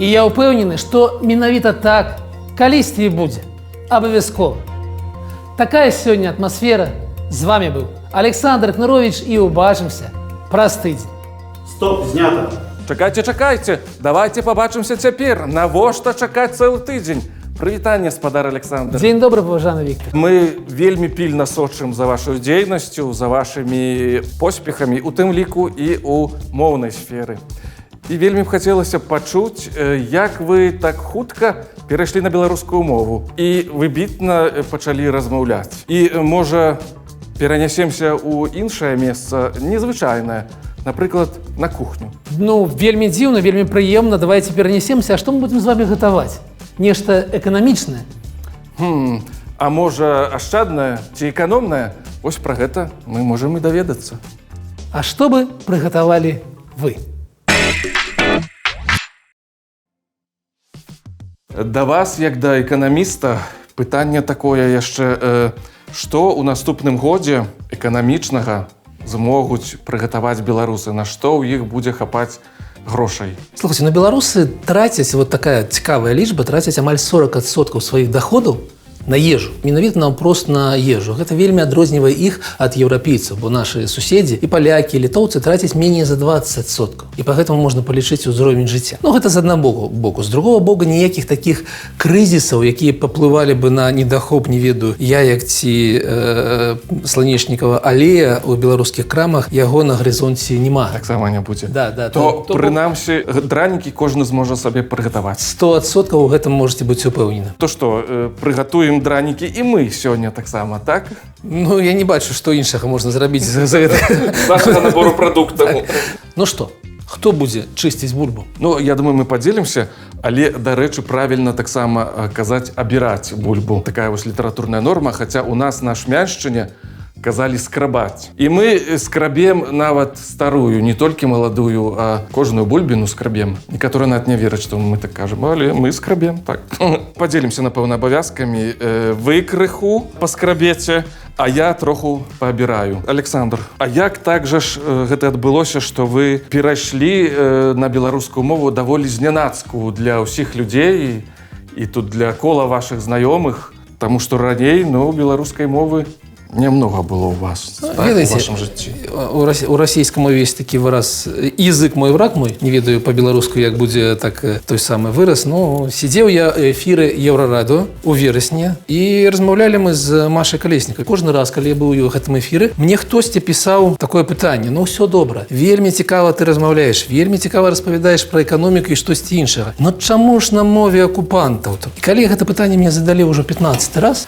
І я ўпэўнены, што менавіта так калісьці і будзе. Абавязкова. Такая сёння атмасфера. З вами быў Александр Кнурович і ўбачымся праз тыдзень. Стоп, знято. Чакайце, давайте побачимся цяпер. Навошта чакаць цэлы тыдзень? Прывітанне, спадар Александр. Дзень добры, паважаны Віктор. Мы вельмі пільна сочым за вашу дзейнасцю, за вашымі поспехамі, у тым ліку і ў моўнай сферы. І вельмі б хацелася пачуць, як вы так хутка перайшлі на беларускую мову і выбітна пачалі размаўляць. І, можа, перанясемся ў іншае месца незвычайнае, напрыклад, на кухню. Ну, вельмі дзіўна, вельмі прыемна. Давайте перанесемся. А што мы будзем з вами гатаваць? Нешта эканамічнае? А можа, ашчаднае ці эканомнае? Вось пра гэта мы можам і даведацца. А што бы прыгатавалі вы? Да вас, як да эканаміста, пытанне такое яшчэ, што ў наступным годзе эканамічнага змогуць прыгатаваць беларусы, на што ў іх будзе хапаць грошай. Слухайте, ну беларусы трацяць, вот такая цікавая лічба, трацяць амаль 40% сваіх доходаў на ежу. Менавіта наўпрост на ежу. Гэта вельмі адрознівае іх ад еўрапейцаў, бо нашы суседзі і палякі, і літоўцы трацяць меней за 20%. І па гэтаму можна палічыць узровень жыцця. Ну гэта з аднаго боку. З другого боку, ніякіх такіх крызісаў, якія паплывалі бы на недахоп, не ведаю, яек ці сланечнікава алея ў беларускіх крамах, яго на гарызонце няма. Таксама не будзе. Да, То прынамсі, дранікі кожны зможа сабе прыгатаваць. 100% у гэтым можаце быць упэўнены. То што, прыгатуем дранікі і мы сёння таксама, так? Ну, я не бачу, што іншага можна зрабіць за гэта. Нашага набору прадуктаў. Ну што, хто будзе чысціць бульбу? Ну, я думаю, мы падзелімся, але, дарэчы, правільна таксама казаць абіраць бульбу. Такая вось літаратурная норма, хаця у нас на Шмяншчыне казалі скрабаць. І мы скрабем нават старую, не толькі маладую, а кожную бульбіну скрабем. Некаторыя нават не вераць, што мы так кажам, але мы скрабем, так. Падзелімся, напэўна, абавязкамі. Вы крыху паскрабеце, а я троху паабіраю. Александр, а як так жа ж гэта адбылося, што вы перайшлі на беларускую мову даволі знянацку для ўсіх людзей і тут для кола вашых знаёмых, таму што раней, ну, беларускай мовы немного было у вас, так, ведаеце, у вашым жыцці. У расійскай мове ёсць такі выраз «язык мой, враг мой». Не ведаю па-беларуску, як будзе так той самы выраз. Но сидзеў я эфіры Еўрарадыо у верасні і размаўлялі мы з Машай Калеснікай. Кожны раз, калі я быў у гэтым эфіры, мне хтосьці пісаў такое пытанне: ну ўсё добра, вельмі цікава ты размаўляеш, вельмі цікава распавядаеш пра эканоміку і штосьці іншага. Но чаму ж на мове акупантаў? І калі гэта пытанне мне задалі ўжо 15 раз,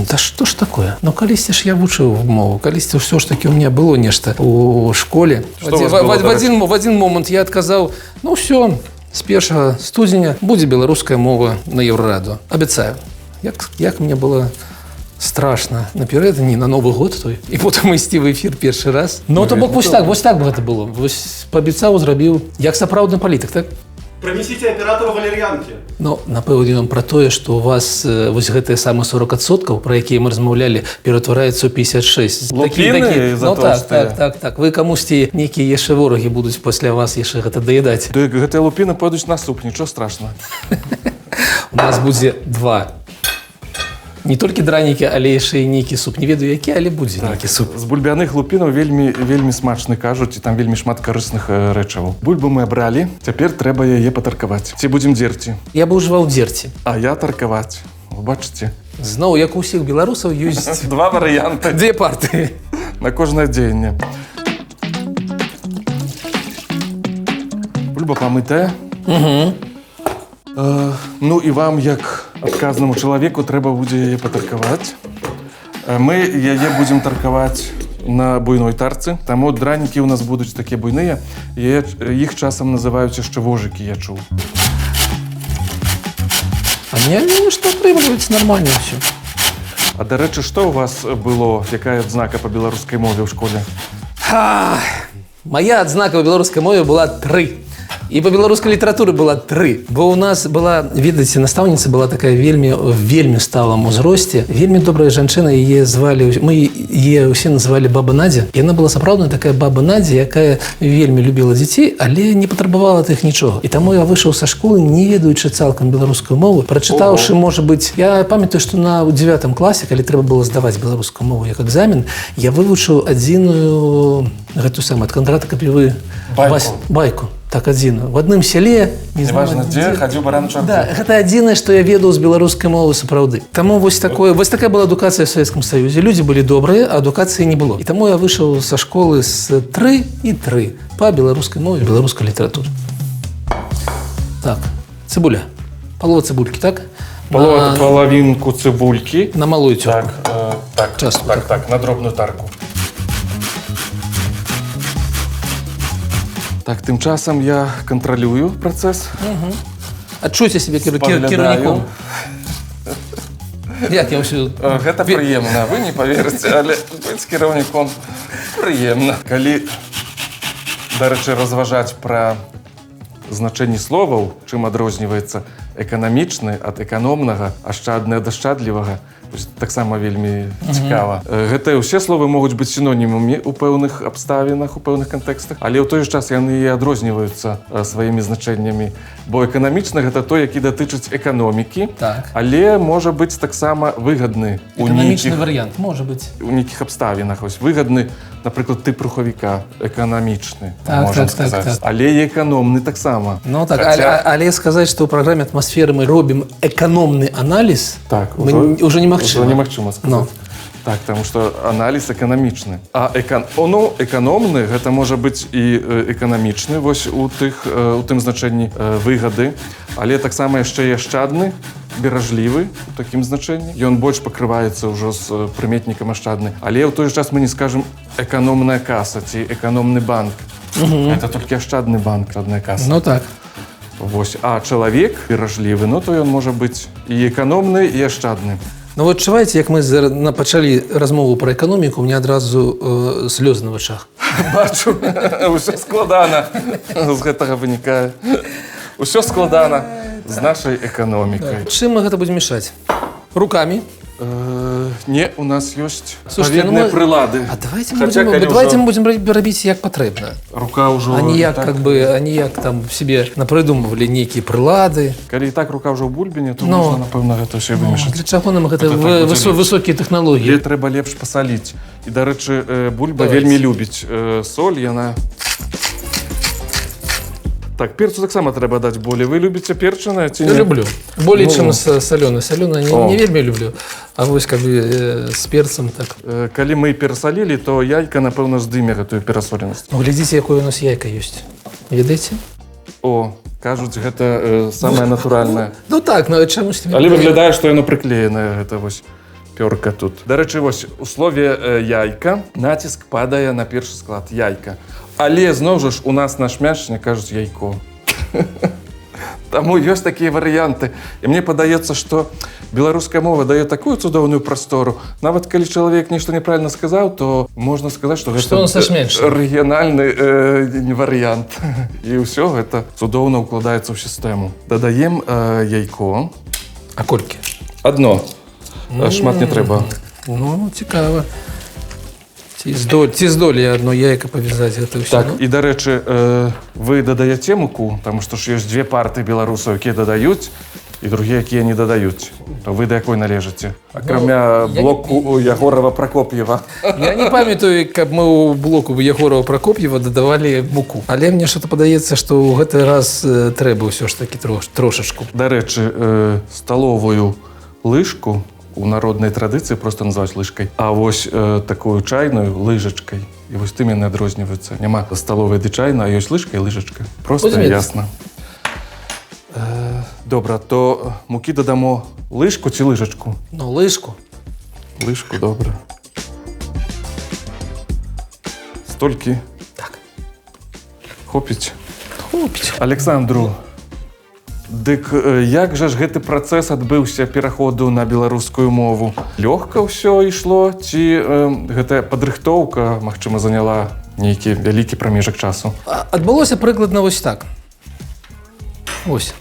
да што ж такое? Ну калісьці ж я вучыў мову, калісьці ўсё ж такі у меня было нешта у школе. В один момант я адказаў: ну ўсё, з 1 студзеня будзе беларуская мова на Еўрарадыо. Абяцаю. Як мне было страшна напярэдадні на Новы год той, і потым ісці в эфір першы раз. Ну то бок вось так бы гэта было. Вось паабяцаў, зрабіў, як сапраўдны палітык, так? Принесите оператору валерьянки. Ну, напэўна, пра тое, што у вас вось гэтыя самыя 40%, пра якія мы размаўлялі, ператвараецца ў 56. Лупіны за толстыя? Так. Вы камусьці нейкія яшчэ ворагі будуць пасля вас яшчэ гэта даядаць. Дык гэтыя лупіны пойдуць на суп, нічого страшного. У нас будзе 2. Не толькі дранікі, але яшчэ і нейкі суп. Не ведаю, які, але будзе нейкі суп. З бульбяных лупінаў вельмі смачны, кажуць, і там вельмі шмат карысных рэчываў. Бульбу мы абралі, цяпер трэба яе патаркаваць. Ці будзем дзерці? Я бы ўжываў дзерці. А я таркаваць. Вы бачыце? Зноў, як у ўсіх беларусаў, ёсць 2 варыянты. 2 партыі. На кожнае дзеянне. Бульба памытая. Ну і вам, як адказнаму чалавеку, трэба будзе яе патаркаваць. Мы яе будзем таркаваць на буйной тарцы, таму дранікі ў нас будуць такія буйныя. Іх часам называюць яшчэ вожыкі, я чуў. А мне што атрымліваецца нормально ўсё. А дарэчы, што ў вас было, якая адзнака па беларускай мове ў школе? Мая адзнака ў беларускай мове была 3. І па беларускай літаратуры была 3. Бо ў нас была, ведаеце, настаўніца была такая вельмі сталым узросце. Вельмі добрая жанчына, яе звалі, мы яе ўсе называлі баба Надзя. І яна была сапраўдная такая баба Надзя, якая вельмі любіла дзяцей, але не патрабавала ад іх нічога. І таму я выйшаў са школы, не ведаючы цалкам беларускую мову, прачытаўшы, можа быць, я памятаю, што на 9 класе, калі трэба было здаваць беларускую мову як экзамен, я вывучыў адзіную гэту самую ад Кондрата Капівы байку. Так, адзіную. В адным сяле, Неважна дзе, хадзіў баран чарку. Да, гэта адзінае, што я ведаў з беларускай мовы сапраўды. Таму вось такая была адукацыя ў Савецкім Саюзе. Людзі былі добрыя, а адукацыі не было. І таму я выйшаў са школы з 3 і 3 па беларускай мове, беларускай літаратуры. Так, цыбуля. Палова цыбулькі, так? Половинку цибульки. На малую тёрку. Так, на дробную тарку. Так, тым часам я кантралюю працэс. Адчуйце сябе кіраўніком. Як я ўсё... Гэта прыемна, вы не паверыце, але быць кіраўніком прыемна. Калі, дарэчы, разважаць пра значэнні словаў, чым адрозніваецца эканамічны ад эканомнага, ашчадны ад ашчадлівага, таксама вельмі цікава. Гэтыя ўсе словы могуць быць сінонімамі ў пэўных абставінах, у пэўных кантэкстах, але ў той жа час яны і адрозніваюцца сваімі значэннямі. Бо эканамічны гэта той, які датычыць эканомікі, але можа быць таксама выгадны у эканамічны варыянт, можа быць. У нейкіх абставінах. Выгадны, напрыклад, тып рухавіка, эканамічны, можам сказаць. Але і эканомны таксама. Ну так, але сказаць, што ў праграме «Атмасферы» мы робім эканомны аналіз, ўжо немагчыма. Уже немагчыма сказаць. Так, таму што аналіз эканамічны. А эканомны гэта можа быць і эканамічны вось у тым значэнні выгады, але таксама яшчэ і ашчадны, беражлівы у такім значэнні. Ён больш пакрываецца ўжо з прыметнікам ашчадны. Але ў той жа час мы не скажам эканомная каса ці эканомны банк. Гэта толькі ашчадны банк, ашчадная каса. Ну так. Вось. А чалавек беражлівы, ну то ён можа быць і эканомны, і ашчадны. Ну вот адчуваеце, як мы пачалі размову пра эканоміку, у мяне адразу слёзы на вачах. Бачу, ўсё складана з гэтага вынікае. Усё складана з нашай эканомікай. Чым мы гэта будзем мешаць? Рукамі? Не, у нас ёсць адпаведныя прылады. А давайте мы будем рабіць як патрэбна. Рука ўжо... А ніяк там себе напрыдумвалі нейкія прылады. Калі і так рука ўжо ў бульбіне, то можна, напэўна, гэта ўсё вымешаць. Для чаго нам гэта высокія тэхналогіі? Трэба лепш пасаліць. І, дарэчы, бульба вельмі любіць соль, яна... Так, перцу таксама трэба даць болей. Вы любіце перчанае ці не? Я люблю. Болей, чым салёнае. Салёнае не вельмі люблю. А вось каб з перцам так. Калі мы перасалілі, то яйка, напэўна, здыме гэтую перасоленасць. Глядзіце, якое у нас яйка ёсць. Ведаеце? О, кажуць, гэта самае натуральнае. Ну так, но чамусь... Але выглядае, што яно прыклеенае, гэта вось пёрка тут. Дарэчы, вось у слове яйка націск падае на першы склад яйка. Але, зноў жа ж, у нас на шмячне кажуць яйко. Таму ёсць такія варыянты. І мне падаецца, што беларуская мова дае такую цудоўную прастору. Нават калі чалавек нешта няправільна сказаў, то можна сказаць, што гэта рэгіянальны варыянт. І ўсё гэта цудоўна ўкладаецца ў сістэму. Дадаем яйко. А колькі? Адно. Шмат не трэба. Ну, цікава. Ці здолее адно яйка павязаць гэта ўсё. Так, і, дарэчы, вы дадаяце муку, таму што ж ёсць дзве парты беларусаў, якія дадаюць, і другія, якія не дадаюць. То вы да якой належыце? Акрамя блоку Ягорова Пракоп'ева. Я не памятаю, каб мы ў блоку Ягорова Пракоп'ева дадавалі муку. Але мне што-то падаецца, што ў гэты раз трэба ўсё ж такі трошачку. Дарэчы, сталовую лыжку у народнай традыцыі проста называюць лыжкай. А вось такую чайную лыжачкай. І вось тым яны адрозніваюцца. Няма сталовай ды чайна, а ёсць лыжка і лыжачка. Проста ясна. Добра, то мукі дадамо лыжку ці лыжачку? Ну, лыжку. Лыжку, добра. Столькі? Так. Хопіць? Хопіць. Александру, дык як жа ж гэты працэс адбыўся пераходу на беларускую мову? Лёгка ўсё ішло, ці гэтая падрыхтоўка, магчыма, заняла нейкі вялікі прамежак часу? Адбылося прыкладна вось так. Ось.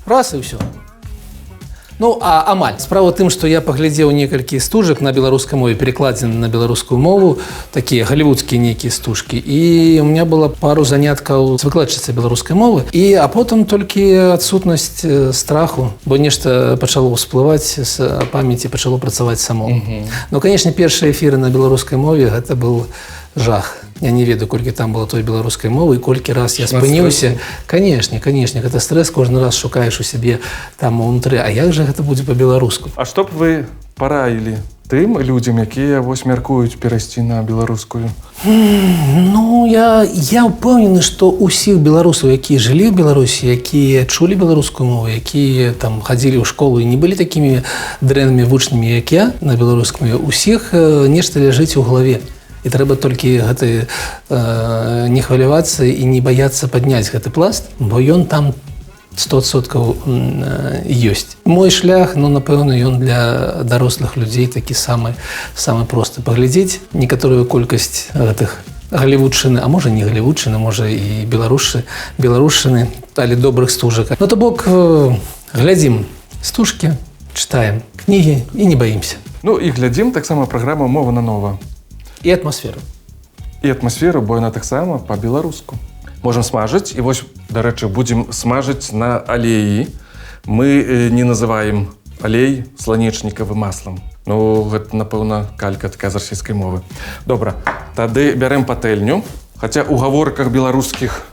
Раз і все. Ну, а амаль. Справа в тым, што я паглядзеў некалькі стужак на беларускай мове, перакладзены на беларускую мову, такія галівудскія нейкія стужкі. І у меня была пару заняткаў з выкладчыцай беларускай мовы. А потым толькі адсутнасць страху, бо нешта пачало ўсплываць з памяці, пачало працаваць само. Ну, канешне, першыя эфіры на беларускай мове гэта был жах. Я не ведаю, колькі там было той беларускай мовы, і колькі раз я спыніўся. Канешне, гэта стрэс, кожны раз шукаеш у сябе там унутры, а як жа гэта будзе па-беларуску? А што б вы параілі тым людзям, якія вось мяркуюць перайсці на беларускую? Ну, я ўпэўнены, што ўсіх беларусаў, якія жылі ў Беларусі, якія чулі беларускую мову, якія там хадзілі ў школу і не былі такімі дрэннымі вучнямі, як я на беларускай мове, усіх нешта ляжыць у галаве. І трэба толькі не хвалявацца і не баяцца падняць гэты пласт, бо ён там 100% ёсць. Мой шлях, ну, напэўна, ён для дарослых людзей такі самы просты. Паглядзець некаторую колькасць гэтых галівудшчыны, а можа не галівудшчыны, можа і беларушчыны, але добрых стужак. Ну, то бок, глядзім стужкі, чытаем кнігі і не баімся. Ну, і глядзім таксама праграму «Мова на нова». І атмасферу. І атмасферу, бо яна таксама па-беларуску. Можам смажыць, і вось, дарэчы, будзем смажыць на алеі. Мы не называем алей сланечнікавым маслам. Ну, гэта, напэўна, калька такая з расійскай мовы. Добра, тады бярем патэльню. Хаця ў гаворках беларускіх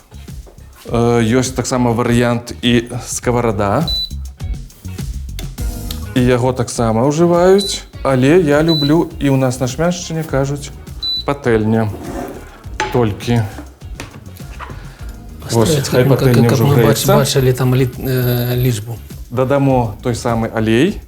ёсць таксама варыянт і скаварада. І яго таксама ўжываюць. Але я люблю, і ў нас на Шмяншчыне кажуць, патэльня. Толькі. Вось, хай патэльня ўжо грэецца. Мы бачылі там лічбу. Дадамо той самы алей.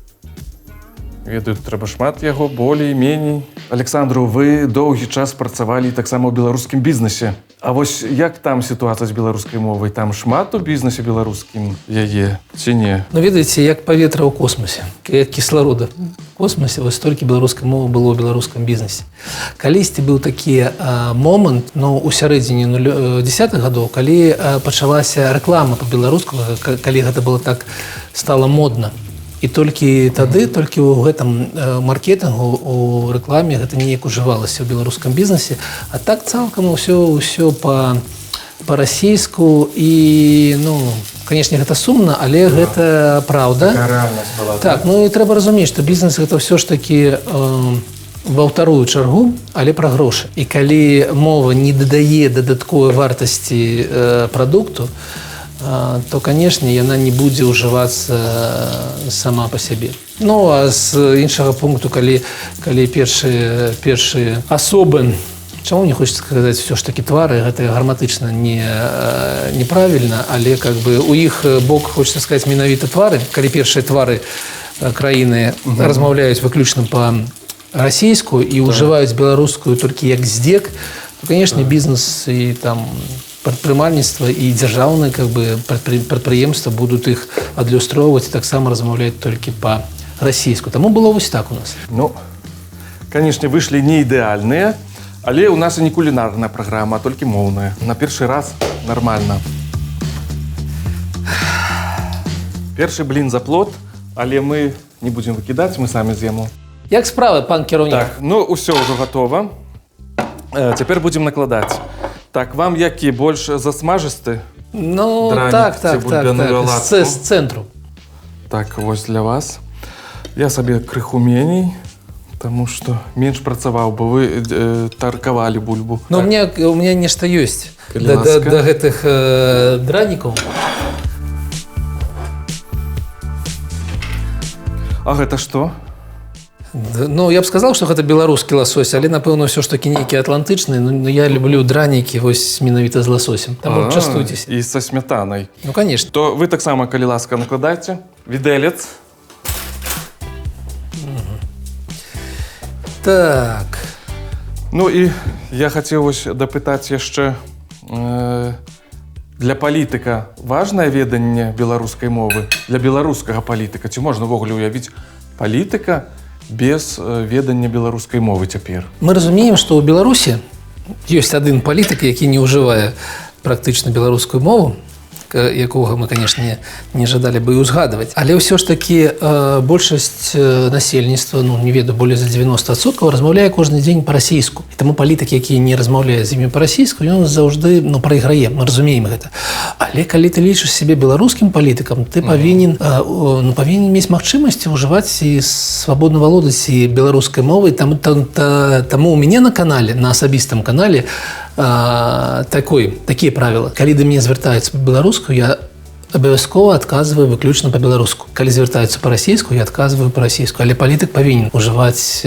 Ведаю, трэба шмат яго, болей, меней. Александру, вы доўгі час працавалі таксама ў беларускім бізнесе. А вось як там сітуацыя з беларускай мовай? Там шмат у бізнесе беларускім яе, ці не? Ну, ведаеце, як паветра ў космосе, як кісларода. У космосе вось столькі беларускай мовы было ў беларускім бізнесе. Калісьці быў такі момант, ну, у сярэдзіне 10-х гадоў, калі пачалася рэклама па-беларуску, калі гэта было так стала модна. І толькі тады, толькі ў гэтым маркетынгу, у рэкламе гэта неяк ужывалася ў беларускім бізнесе, а так цалкам ўсё па-расійску і, ну, канешне, гэта сумна, але гэта праўда. Рэальнасць была. Так, ну і трэба разумець, што бізнес гэта ўсё ж такі ва ўтарую чаргу, але пра грошы. І калі мова не дадае дадатковай вартасці прадукту, то, канешне, яна не будзе ўжывацца сама па сябе. Ну, а з іншага пункту, калі першыя асобы, чаму мне хочацца сказаць, ўсё ж такі твары, гэта граматычна неправільна, але как бы у іх бок, хочацца сказаць, менавіта твары, калі першыя твары краіны размаўляюць выключна па-расійску і ўжываюць беларускую толькі як здзек, то, канешне, бізнес і там прадпрымальніцтва і дзяржаўныя как бы прадпрыемствы будуць іх адлюстроўваць і таксама размаўляць толькі па-расійску. Таму было вось так у нас. Ну, канешне, выйшлі не ідэальныя, але ў нас і не кулінарная праграма, а толькі моўная. На першы раз нармальна. Першы блін за плот, але мы не будзем выкідаць, мы самі з'ем. Як справы, пан кіраўнік? Так, ну, ўсё ўжо гатова. Цяпер будзем накладаць. Так, вам які больш засмажысты? Ну, так. З цэнтру. Так, вось для вас. Я сабе крыху меней, таму што менш працаваў, бо вы таркавалі бульбу. Ну, так. У меня нешта ёсць да гэтых дранікаў. А гэта што? Ну, я б сказал, што гэта беларускі ласось, але, напэўна, ўсё ж такі нейкі атлантычны, но я люблю дранікі вось менавіта з ласосем. Таму частуйцеся. І са смятанай. Ну, конечно. То вы таксама, калі ласка, накладайце. Відэлец. Так. Ну і я хацеў вось дапытаць яшчэ, для палітыка важнае веданне беларускай мовы? Для беларускага палітыка? Ці можна ўвогуле ўявіць палітыка без ведання беларускай мовы цяпер? Мы разумеем, што ў Беларусі ёсць адзін палітык, які не ўжывае практычна беларускую мову. якога мы, конечно, не жадали бы і ўзгадваць. Але ўсё ж такі большасць насельніцтва, ну, не ведаю, болей за 90% размаўляе кожны дзень па-расійску. І таму палітык, які не размаўляе з імі па-расійску, ён заўжды, ну, прайграе, мы разумеем гэта. Але калі ты лічыш сябе беларускім палітыкам, ты павінен мець магчымасці ўжываць і свабодна валодаць і беларускай мовай. Таму у мяне на канале, на асабістым канале такія правілы. Калі да мяне звяртаюцца па-беларуску, я абавязкова адказваю выключна па-беларуску. Калі звяртаюцца па-расійску, я адказваю па-расійску. Але палітык павінен ужываць,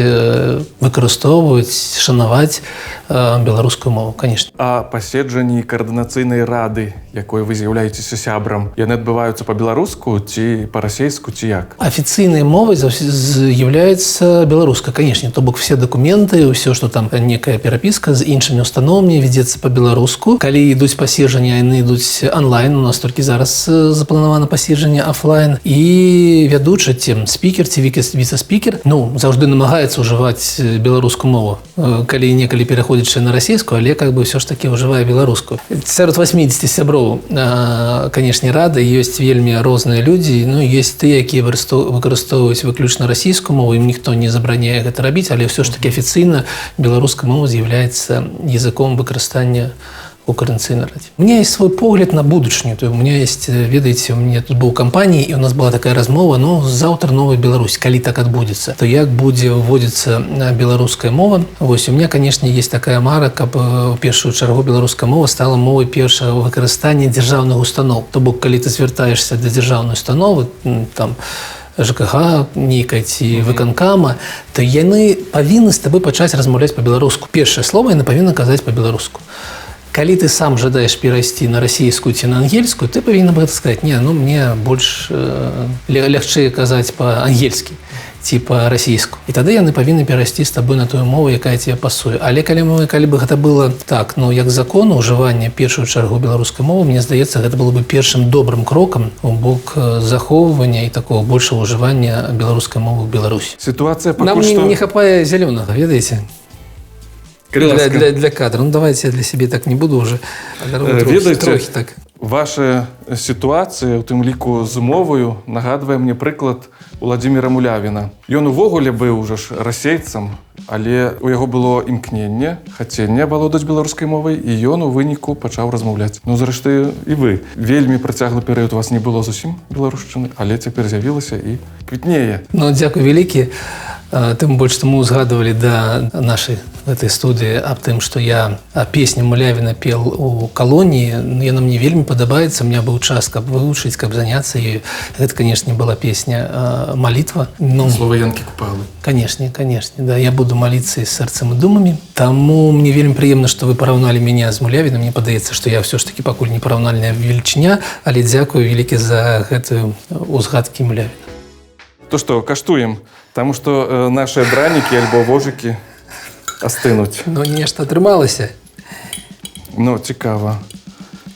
выкарыстоўваць, шанаваць беларускую мову, конечно. А паседжанні каардынацыйнай рады, якой вы з'яўляецеся сябрам, яны адбываюцца па-беларуску ці па-расейску, ці як? Афіцыйнай мовай з'яўляецца беларуска, конечно. То бок все дакументы, ўсё, што там некая перапіска з іншымі установамі вядзецца па-беларуску. Калі ідуць паседжанні, яны ідуць онлайн, у нас толькі зараз запланавана паседжанне офлайн, і вядучы, спікер ці віцэ-спікер, ну, заўжды намагаецца ўжываць беларускую мову, калі некалі пераходзячы на расійскую, але как бы ўсё ж такі ўжывае беларускую. Сярод 80 сяброў, канешне, рады ёсць вельмі розныя людзі, ну, ёсць тыя, якія выкарыстоўваюць выключна расійскую мову, ім ніхто не забараняе гэта рабіць, але ўсё ж такі афіцыйна беларуская мова з'яўляецца языком выкарыстання у Координаційній раді. У меня есть свой погляд на будучню. То у меня есть, ведаеце, у меня тут был компания, и у нас была такая размова, ну, завтра новая Беларусь, калі так адбудзецца, то як будзе вводзіцца беларуская мова. Вось, у меня, конечно, есть такая мара, каб у першую чаргу беларуская мова стала мовай першага выкарыстання дзяржаўных устаноў. То бок, калі ты звяртаешься да дзяржаўнай установы, там, ЖКХ нейкай ці выканкама, то яны павінны з табой пачаць размаўляць па-беларуску. Першае слово яны павінны казаць па-беларуску. Калі ты сам жадаеш перайсці на расійскую ці на ангельскую, ты павінен бы гэта сказаць: не, ну, мне больш лягчэй казаць па-ангельскі ці па-расійску. І тады яны павінны перайсці з табой на тую мову, якая тебе пасуе. Але калі бы гэта было так, ну, як закон ўжывання першую чаргу беларускай мовы, мне здаецца, гэта было бы першым добрым крокам у бок захоўвання і такого большего ўжывання беларускай мовы ў Беларусі. Сітуацыя пакуль што... Нам не хапае зялёнага, ведаеце? Для кадра. Ну, давайте я для себе так не буду уже. Ведаеце, так. Ваша сітуацыя, у тым ліку з моваю, нагадвае мне прыклад Уладзіміра Мулявіна. Ён увогуле быў уже ж расейцам, але у яго было імкненне, хаценне валодаць беларускай мовай, і ён у выніку пачаў размаўляць. Ну, зрэшты, і вы. Вельмі працяглы перыяд у вас не было зусім беларушчыны, але цяпер з'явілася і квітнее. Ну, дзякуй вялікі. Тым больш, што мы ўзгадывалі да нашай гэтай студыі аб тым, што я песню Мулявіна пел у калоніі. Яна мне вельмі падабаецца, у меня быў час, каб вывучыць, каб заняцца ёю. Гэта, канешне, была песня «Малітва». Ну, слова Янкі Купалы. Канешне, да. Я буду маліцца і сэрцам і думамі. Таму мне вельмі прыемна, што вы параўналі мяне з Мулявінам. Мне падаецца, што я ўсё ж такі пакуль не параўнальная велічыня, але дзякую вялікі за гэтую узгадкі Мулявіна. То што, каштуем? Таму што нашыя дранікі альбо вожыкі астынуць. Ну, нешта атрымалася. Ну, цікава,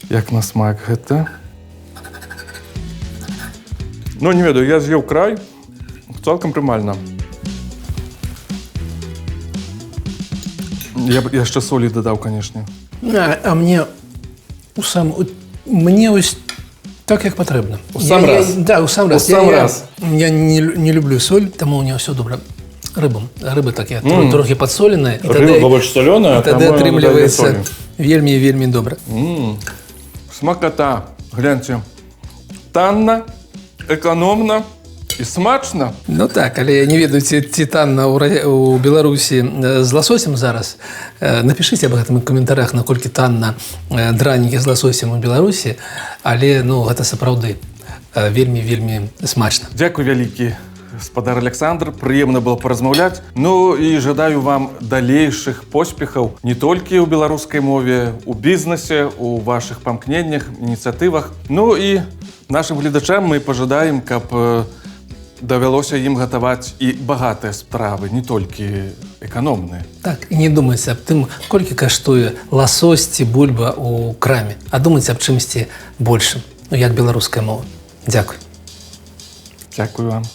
як на смак гэта. Ну, не ведаю, я з'еў край, цалкам прымальна. Я яшчэ солі дадаў, канешне. А мне ось так, як патрэбна. У сам раз? Да, у сам раз. Я не люблю соль, таму у меня все добра. Рыба такая, трохи подсоленая. Рыба больш солёная, а тады атрымліваецца вельмі добра. Смакота. Гляньце. Танна, эканомна і смачна. Ну так, але я не ведаю, ці танна у Беларусі з ласосем зараз. Напішыце аб гэтым у каментарях, наколькі танна дранікі з ласосем у Беларусі, але, ну, гэта сапраўды вельмі смачна. Дзякуй вялікі, гаспадар Александр, прыемна было паразмаўляць. Ну і жадаю вам далейшых поспехаў не толькі ў беларускай мове, у бізнесе, у вашых памкненнях, ініцыятывах. Ну і нашым гледачам мы пажадаем, каб давялося ім гатаваць і багатыя стравы, не толькі эканомныя. Так, і не думайце аб тым, колькі каштуе ласось ці бульба ў краме, а думайце аб чымсьці большым, ну, як беларуская мова. Дзякуй. Дзякуй вам.